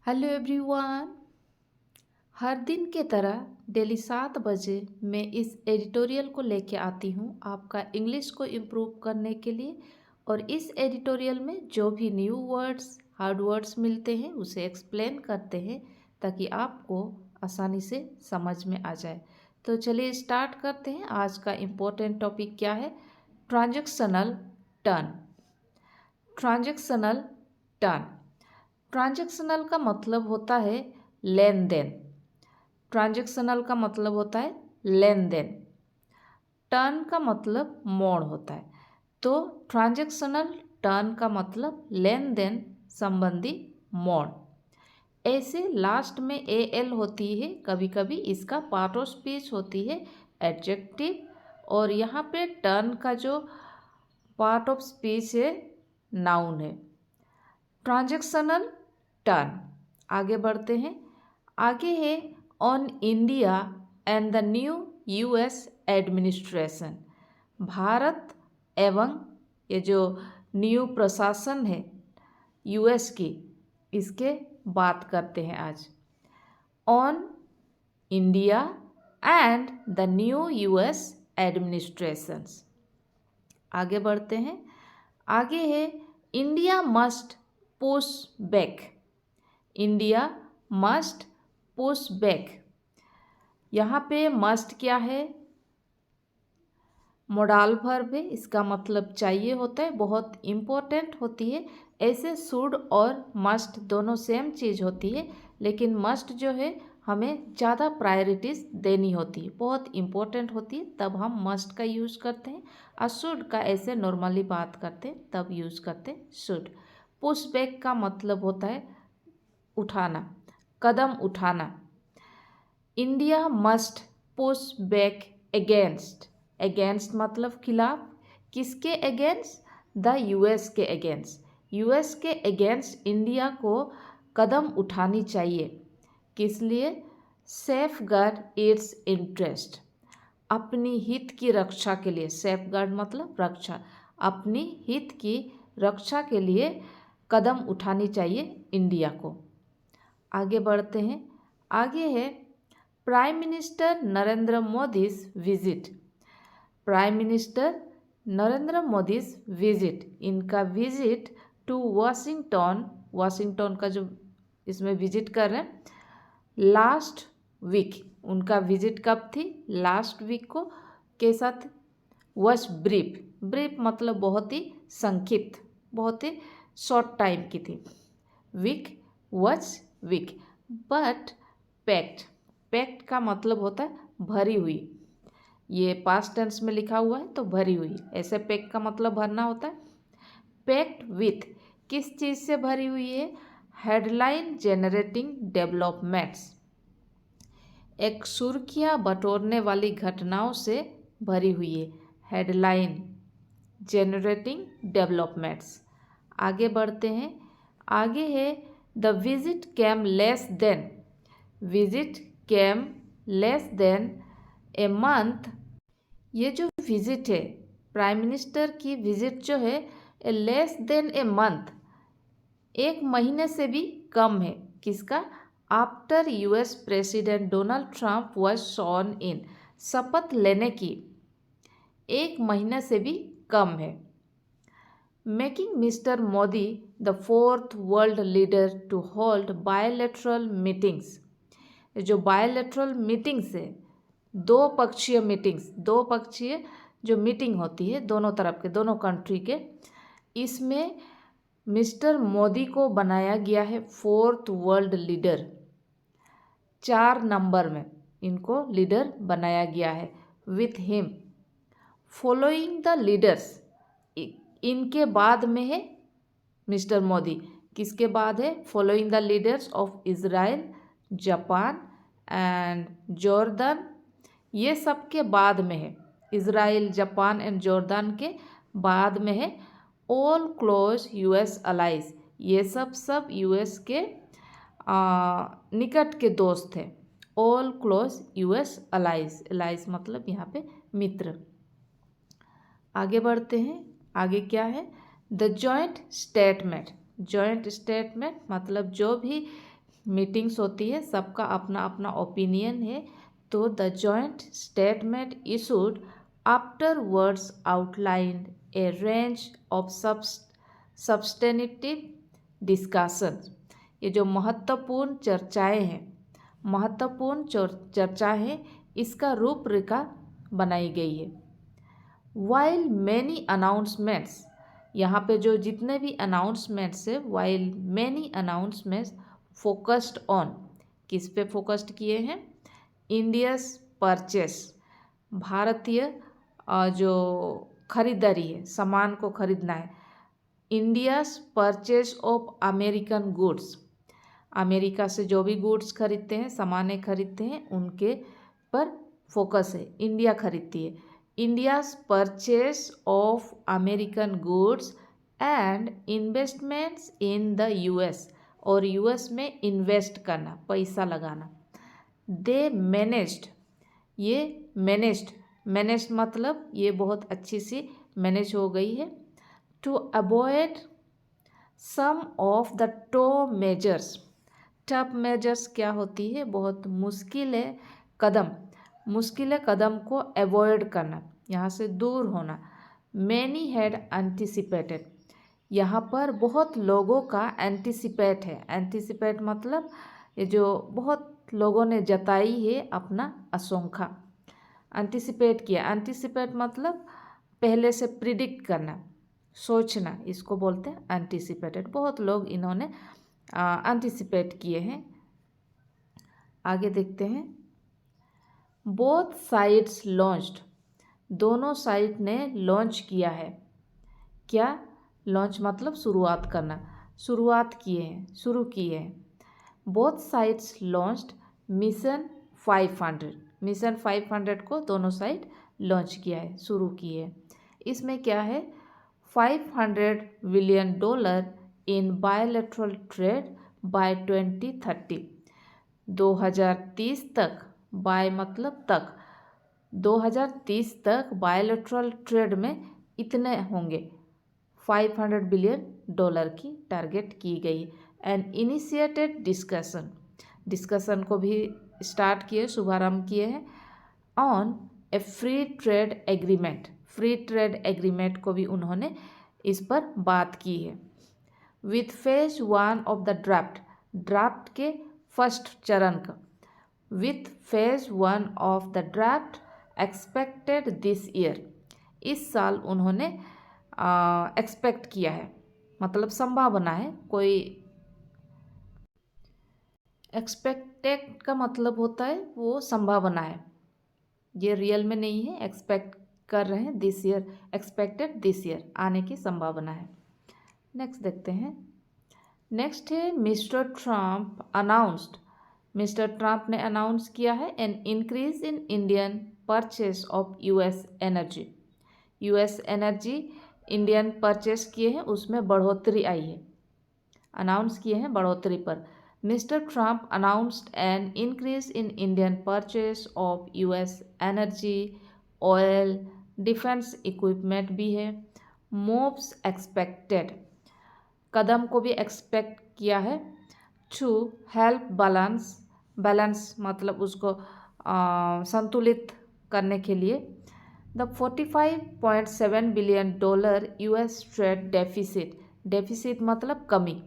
Hello everyone. हर दिन के तरह डेली 7 बजे मैं इस एडिटोरियल को लेके आती हूँ आपका इंग्लिश को इम्प्रूव करने के लिए। और इस एडिटोरियल में जो भी न्यू वर्ड्स हार्ड वर्ड्स मिलते हैं उसे एक्सप्लेन करते हैं ताकि आपको आसानी से समझ में आ जाए। तो चलिए स्टार्ट करते हैं। आज का इम्पोर्टेंट टॉपिक क्या है? Transactional turn. Transactional turn. Transactional का मतलब होता है लेन देन। ट्रांजैक्शनल का मतलब होता है लेन देन। टर्न का मतलब मोड़ होता है। तो ट्रांजैक्शनल टर्न का मतलब लेन देन संबंधी मोड़। ऐसे लास्ट में ए एल होती है, कभी कभी इसका पार्ट ऑफ स्पीच होती है एडजेक्टिव। और यहाँ पे टर्न का जो पार्ट ऑफ स्पीच है नाउन है। Transactional turn. आगे बढ़ते हैं। आगे है on India and the new US administration. Bharat एवं ये जो न्यू प्रशासन है यूएस की, इसके बात करते हैं आज। On India and the new US administrations. आगे बढ़ते हैं। आगे है India must push back. India must push back. यहाँ पे मस्ट क्या है? मोडाल वर्ब है। इसका मतलब चाहिए होता है, बहुत इम्पोर्टेंट होती है। ऐसे शुड और मस्ट दोनों सेम चीज़ होती है, लेकिन मस्ट जो है हमें ज़्यादा प्रायोरिटीज़ देनी होती है, बहुत इम्पोर्टेंट होती है, तब हम मस्ट का यूज़ करते हैं। और शुड का ऐसे नॉर्मली बात करते हैं तब यूज़ करते हैं शुड। पुश बैक का मतलब होता है उठाना, कदम उठाना। India must push back against. Against मतलब खिलाफ। किसके अगेंस्ट? द यूएस के अगेंस्ट। यूएस के अगेंस्ट इंडिया को कदम उठानी चाहिए। किस लिए? Safe guard it's interest. अपनी हित की रक्षा के लिए। सेफ गार्ड मतलब रक्षा। अपनी हित की रक्षा के लिए कदम उठानी चाहिए इंडिया को। आगे बढ़ते हैं। आगे है prime minister Narendra Modi's visit. Prime minister Narendra Modi's visit. इनका विजिट टू वाशिंगटन। वाशिंगटन का जो इसमें विजिट कर रहे हैं लास्ट वीक। उनका विजिट कब थी? लास्ट वीक को। के साथ वॉज ब्रीफ। ब्रीफ मतलब बहुत ही संक्षिप्त, बहुत ही शॉर्ट टाइम की थी। Week was week. But pact. Pact का मतलब होता है भरी हुई। ये पास्ट टेंस में लिखा हुआ है तो भरी हुई। ऐसे पैक्ट का मतलब भरना होता है। पैक्ट विथ किस चीज़ से भरी हुई है? Headline generating developments. एक सुर्खियाँ बटोरने वाली घटनाओं से भरी हुई है। Headline generating developments. आगे बढ़ते हैं। आगे है the visit came less than. Visit came less than a month. ये जो विजिट है प्राइम मिनिस्टर की विजिट जो है लेस देन ए मंथ, एक महीने से भी कम है। किसका? After US president Donald Trump was sworn in. शपथ लेने की एक महीने से भी कम है। Making mister Modi the fourth world leader to hold bilateral meetings. जो बायलैटरल मीटिंग्स है, दो पक्षीय मीटिंग्स, दो पक्षीय जो मीटिंग होती है दोनों तरफ के, दोनों कंट्री के, इसमें मिस्टर मोदी को बनाया गया है फोर्थ वर्ल्ड लीडर। 4 नंबर में इनको लीडर बनाया गया है। With him following the leaders. इनके बाद में है मिस्टर मोदी। किसके बाद है? Following the leaders of Israel, Japan and Jordan. ये सब के बाद में है। इज़राइल, जापान एंड जॉर्डन के बाद में है ऑल क्लोज यूएस अलाइज। ये सब यूएस के निकट के दोस्त हैं। All close US allies. Allies मतलब यहाँ पे मित्र। आगे बढ़ते हैं। आगे क्या है? The joint statement. Joint statement मतलब जो भी मीटिंग्स होती है, सबका अपना अपना ओपिनियन है, तो the joint statement issued afterwards outlined a range of substantive discussion. ये जो महत्वपूर्ण चर्चाएं हैं, इसका रूपरेखा बनाई गई है। वाइल मैनी अनाउंसमेंट्स, यहाँ पे जो जितने भी अनाउंसमेंट्स है, while many announcements focused on, किस पे फोकस्ड किए हैं? इंडियस परचेस, भारतीय जो खरीदारी है, सामान को खरीदना है। India's purchase of American goods, America से जो भी गुड्स खरीदते हैं, सामानें खरीदते हैं, उनके पर फोकस है, इंडिया खरीदती है। India's purchase of American goods and investments in the US, और यूएस में इन्वेस्ट करना, पैसा लगाना। दे मैनेज्ड, ये मैनेज्ड मतलब ये बहुत अच्छी सी मैनेज हो गई है। To avoid some of the tough measures क्या होती है? बहुत मुश्किल कदम को अवॉइड करना, यहाँ से दूर होना। मैनी हैड एंटिसिपेटेड, यहाँ पर बहुत लोगों का एंटिसिपेट है। एंटिसिपेट मतलब ये जो बहुत लोगों ने जताई है अपना आशंका, एंटिसिपेट किया। एंटिसिपेट मतलब पहले से प्रिडिक्ट करना, सोचना, इसको बोलते हैं एंटिसिपेटेड। बहुत लोग इन्होंने एंटिसिपेट किए हैं। आगे देखते हैं। बोथ साइड्स लॉन्च्ड, दोनों साइड ने लॉन्च किया है। क्या? लॉन्च मतलब शुरुआत करना, शुरू किए हैं। Both sides launched mission 500, mission 500 को दोनों साइड लॉन्च किया है, शुरू किए है। इसमें क्या है? $500 billion in bilateral trade by 2030, 2030 तक, बाय मतलब तक, 2030 तक बायलैटरल ट्रेड में इतने होंगे, $500 बिलियन की टारगेट की गई। एंड इनिशिएटेड डिस्कशन को भी स्टार्ट किए, शुभारंभ किए हैं। On A free trade agreement को भी उन्होंने इस पर बात की है। With phase 1 of the draft के फर्स्ट चरण का, with phase 1 of the draft expected this year, इस साल उन्होंने एक्सपेक्ट किया है, मतलब संभावना है। कोई एक्सपेक्टेड का मतलब होता है वो संभावना है, ये रियल में नहीं है, एक्सपेक्ट कर रहे हैं। This year, expected this year, आने की संभावना है। नेक्स्ट देखते हैं। नेक्स्ट है मिस्टर ट्रम्प ने अनाउंस किया है an increase in Indian purchase of US energy Indian purchase किए हैं, उसमें बढ़ोतरी आई है, अनाउंस किए हैं बढ़ोतरी पर। Mister Trump announced an increase in Indian purchase of US energy, oil, defence equipment भी है। मूव्स एक्सपेक्टेड, कदम को भी एक्सपेक्ट किया है। टू हेल्प बैलेंस मतलब उसको संतुलित करने के लिए। The $45.7 billion US trade deficit मतलब कमी,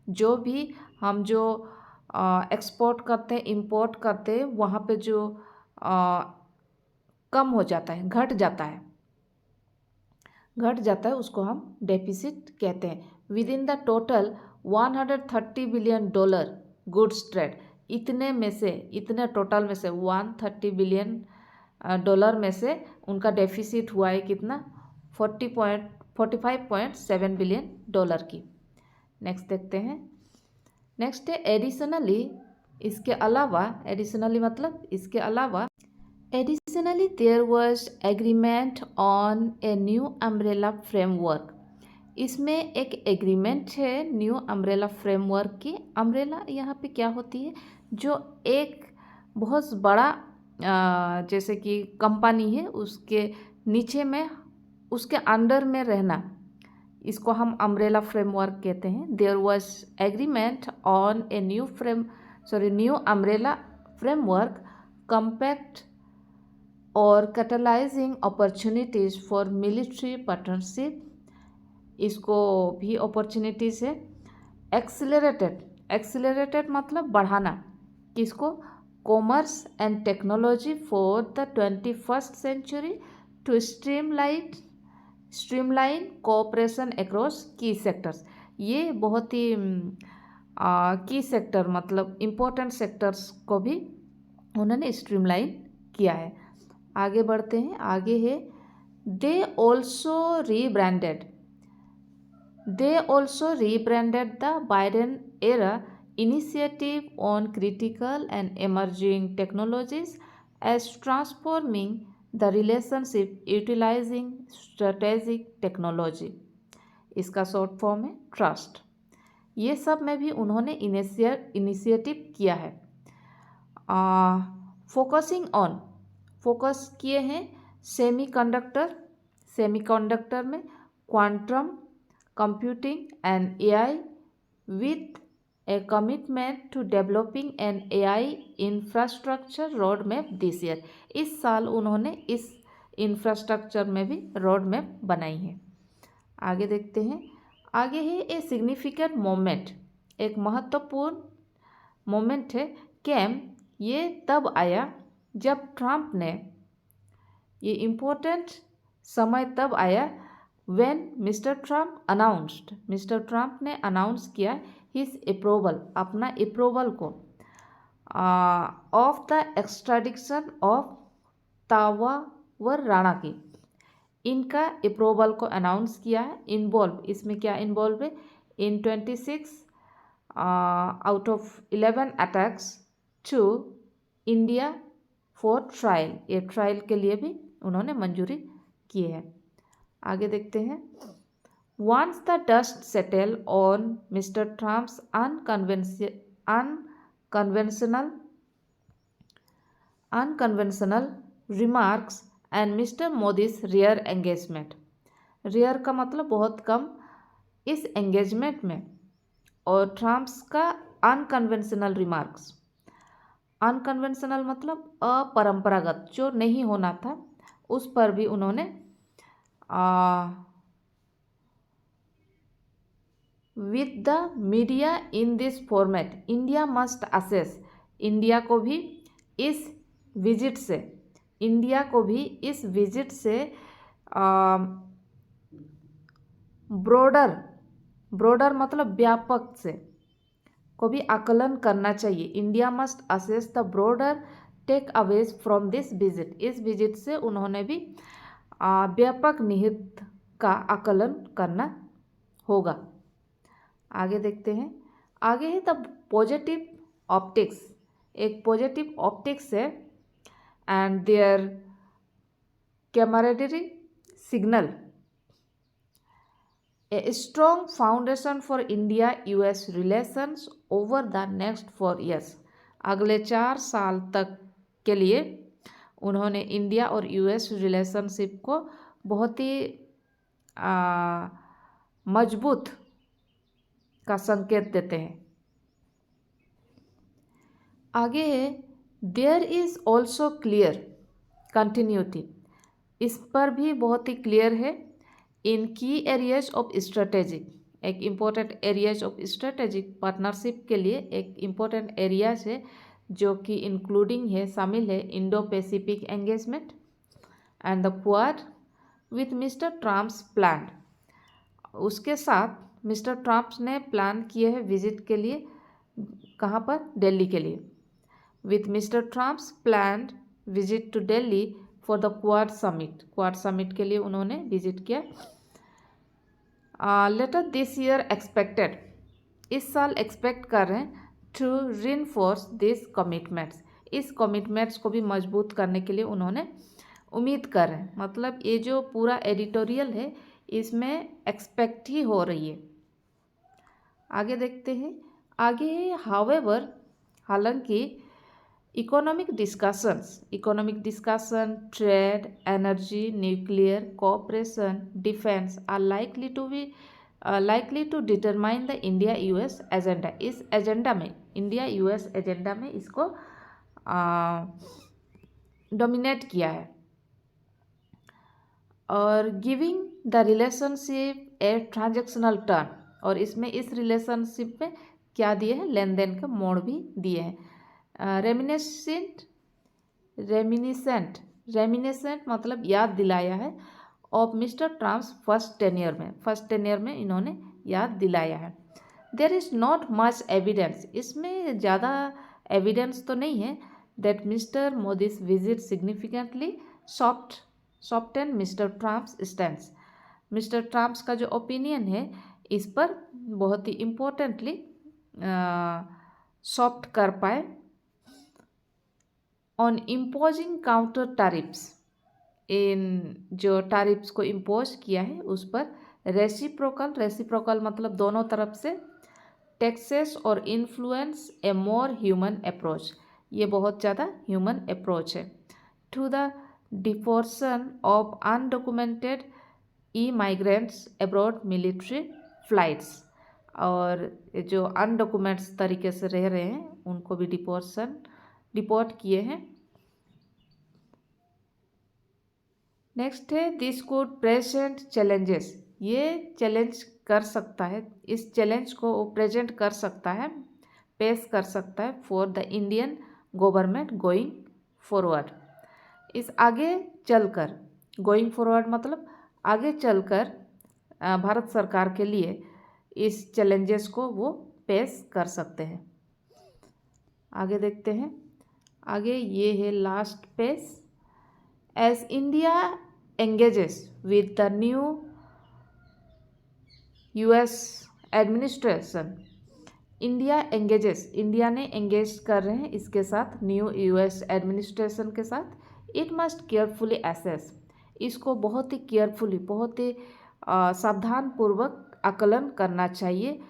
जो भी हम जो एक्सपोर्ट करते हैं, इंपोर्ट करते हैं, वहाँ पे जो कम हो जाता है, घट जाता है, उसको हम डेफिसिट कहते हैं। With in the total $130 billion goods trade, इतने टोटल में से $130 बिलियन में से उनका डेफिसिट हुआ है कितना? $45.7 बिलियन की। नेक्स्ट देखते हैं। नेक्स्ट है एडिशनली, इसके अलावा, एडिशनली मतलब इसके अलावा। Additionally, there was agreement on a new umbrella framework. इसमें एक एग्रीमेंट है न्यू अम्ब्रेला फ्रेमवर्क की। अम्ब्रेला यहाँ पे क्या होती है? जो एक बहुत बड़ा जैसे कि कंपनी है, उसके नीचे में, उसके अंडर में रहना, इसको हम अम्ब्रेला फ्रेमवर्क कहते हैं। There was agreement on a new umbrella framework compact और catalysing opportunities for military partnership, इसको भी अपॉर्चुनिटीज़ है। एक्सिलरेटेड मतलब बढ़ाना, किसको? Commerce and technology for the 21st century to streamline cooperation across key sectors. ये बहुत ही की सेक्टर मतलब इम्पोर्टेंट सेक्टर्स को भी उन्होंने स्ट्रीमलाइन किया है। आगे बढ़ते हैं। आगे है they also rebranded the Biden era initiative on critical and emerging technologies as transforming the relationship utilizing strategic technology। इसका शॉर्ट फॉर्म है ट्रस्ट। ये सब में भी उन्होंने इनिशिएटिव किया है। फोकस किए हैं सेमीकंडक्टर में quantum computing and AI with a commitment to developing an AI infrastructure roadmap this year। इस साल उन्होंने इस इंफ्रास्ट्रक्चर में भी रोड मैप बनाई है। आगे देखते हैं। आगे है ए सिग्निफिकेंट मोमेंट, एक महत्वपूर्ण मोमेंट है कैम। ये तब आया जब ट्रंप ने, ये इम्पोर्टेंट समय तब आया when मिस्टर ट्रंप ने अनाउंस किया हिज अप्रूवल, अपना अप्रूवल को ऑफ द एक्सट्राडिक्शन ऑफ तावावर राणा की, इनका अप्रूवल को अनाउंस किया है। इसमें क्या इन्वॉल्व है? In 26 out of 11 attacks to India for trial, ये ट्रायल के लिए भी उन्होंने मंजूरी की है। आगे देखते हैं। Once the dust settle on mister Trump's unconventional remarks and mister Modi's rare engagement, rare का मतलब बहुत कम, इस एंगेजमेंट में और ट्रम्प्स का अनकन्वेंशनल रिमार्क्स, अनकन्वेंशनल मतलब अपरंपरागत, जो नहीं होना था, उस पर भी उन्होंने with the media in this format India must assess, India को भी इस विजिट से ब्रॉडर मतलब व्यापक से को भी आकलन करना चाहिए। India must assess the broader takeaways from this visit, इस विजिट से उन्होंने भी व्यापक निहित का आकलन करना होगा। आगे देखते हैं। आगे है द पॉजिटिव ऑप्टिक्स, एक पॉजिटिव ऑप्टिक्स है and their camaraderie signal a strong foundation for India US relations over the next 4 years। अगले 4 साल तक के लिए उन्होंने इंडिया और यूएस रिलेशनशिप को बहुत ही मजबूत का संकेत देते हैं। आगे है there is also clear continuity, इस पर भी बहुत ही क्लियर है। In key areas of strategic, एक important areas of strategic partnership के लिए एक इम्पोर्टेंट एरियाज है जो कि इंक्लूडिंग है, शामिल है Indo Pacific engagement and the quad with mister Trump's plan. उसके साथ मिस्टर ट्रम्प्स ने प्लान किए हैं विजिट के लिए, कहाँ पर? दिल्ली के लिए। With mister Trump's planned visit to Delhi for the Quad summit के लिए उन्होंने विजिट किया। लेटर दिस ईयर एक्सपेक्टेड, इस साल एक्सपेक्ट कर रहे हैं टू रीइंफोर्स दिस कमिटमेंट्स, इस कमिटमेंट्स को भी मजबूत करने के लिए उन्होंने उम्मीद कर रहे हैं। मतलब ये जो पूरा एडिटोरियल है इसमें एक्सपेक्ट ही हो रही है। आगे देखते हैं। आगे हाउएवर, हालांकि economic discussion, trade, energy, nuclear cooperation, defence are likely to be likely to determine the India US agenda. इस एजेंडा में, इंडिया यूएस एजेंडा में इसको डोमिनेट किया है। और giving the relationship a transactional turn, और इसमें इस रिलेशनशिप में क्या दिए हैं, लेन देन का मोड़ भी दिए हैं। रेमिनिसेंट मतलब याद दिलाया है of mister Trump's first tenure में इन्होंने याद दिलाया है। There is not much evidence, इसमें ज़्यादा एविडेंस तो नहीं है that mister Modi's visit significantly soften mister Trump's stands. Mister Trump's का जो ओपिनियन है इस पर बहुत ही इम्पोर्टेंटली सॉफ्ट कर पाए। ऑन इम्पोजिंग काउंटर टैरिफ्स, इन जो टैरिफ्स को इम्पोज किया है उस पर रेसिप्रोकल मतलब दोनों तरफ से, टैक्सेस और influence a more human approach, ये बहुत ज़्यादा ह्यूमन अप्रोच है। To the deportation of undocumented immigrants abroad military flights, और जो अनडॉक्यूमेंट्स तरीके से रह रहे हैं उनको भी डिपोर्ट किए हैं। नेक्स्ट है दिस कुड प्रेजेंट चैलेंजेस, ये चैलेंज कर सकता है, इस चैलेंज को वो प्रेजेंट कर सकता है, पेश कर सकता है for the Indian government going forward. इस आगे चलकर, गोइंग फॉरवर्ड मतलब आगे चलकर भारत सरकार के लिए इस चैलेंजेस को वो पेश कर सकते हैं। आगे देखते हैं, आगे ये है last page. As India engages with the new US administration, India ने एंगेज कर रहे हैं इसके साथ, न्यू यूएस एडमिनिस्ट्रेशन के साथ। इट मस्ट केयरफुली एसेस, इसको बहुत ही केयरफुली, बहुत ही सावधानपूर्वक आकलन करना चाहिए।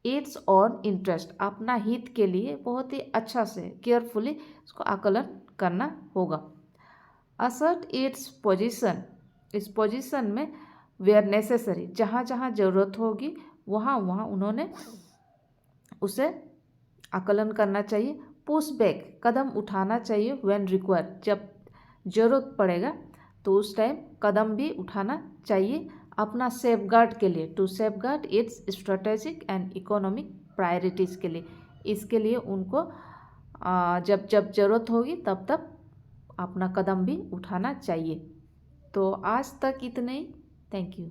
इट्स ऑन इंटरेस्ट, अपना हित के लिए बहुत ही अच्छा से केयरफुली इसको आकलन करना होगा। असर्ट इट्स पोजीशन, इस पोजीशन में वेयर नेसेसरी, जहाँ जहाँ जरूरत होगी वहाँ उन्होंने उसे आकलन करना चाहिए। पुश बैक, कदम उठाना चाहिए। व्हेन रिक्वायर्ड, जब जरूरत पड़ेगा तो उस टाइम कदम भी उठाना चाहिए अपना सेफगार्ड के लिए, to safeguard its strategic and economic priorities के लिए। इसके लिए उनको जब ज़रूरत होगी तब अपना कदम भी उठाना चाहिए। तो आज तक इतने ही। Thank you.